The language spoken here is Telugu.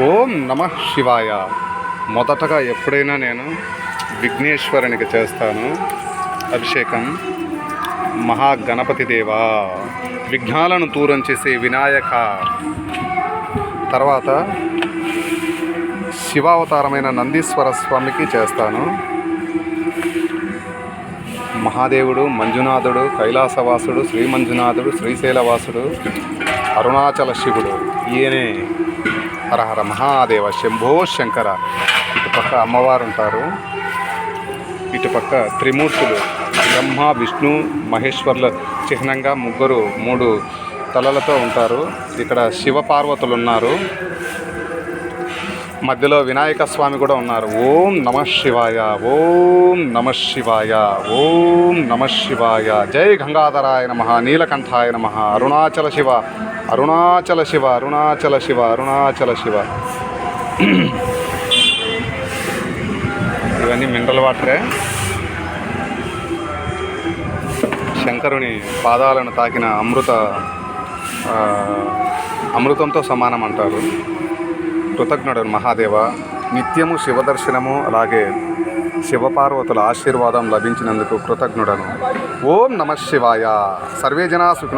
ఓం నమః శివాయ. మొదటగా ఎప్పుడైనా నేను విఘ్నేశ్వరునికి చేస్తాను అభిషేకం. మహాగణపతి దేవా, విఘ్నాలను దూరం చేసే వినాయక. తర్వాత శివావతారమైన నందీశ్వర స్వామికి చేస్తాను. మహాదేవుడు, మంజునాథుడు, కైలాసవాసుడు, శ్రీ మంజునాథుడు, శ్రీశైలవాసుడు, అరుణాచల శివుడు, ఈయనే హరహర మహాదేవ శంభో శంకర. ఇటుపక్క అమ్మవారు ఉంటారు, ఇటుపక్క త్రిమూర్తులు బ్రహ్మ విష్ణు మహేశ్వర్ల చిహ్నంగా మూడు తలలతో ఉంటారు. ఇక్కడ శివపార్వతులు ఉన్నారు, మధ్యలో వినాయక స్వామి కూడా ఉన్నారు. ఓం నమః శివాయ, ఓం నమః శివాయ, ఓం నమః శివాయ. జై గంగాధరాయ నమః, నీలకంఠాయ నమః, అరుణాచల శివ, అరుణాచల శివ, అరుణాచల శివ, అరుణాచల శివ. ఇవన్నీ మినరల్ వాటరే. శంకరుని పాదాలను తాకిన అమృతంతో సమానం అంటారు. కృతజ్ఞుడు మహాదేవ. నిత్యము శివదర్శనము, అలాగే శివపార్వతుల ఆశీర్వాదం లభించినందుకు కృతజ్ఞుడను. ఓం నమః శివాయ. సర్వే జనా సుఖినో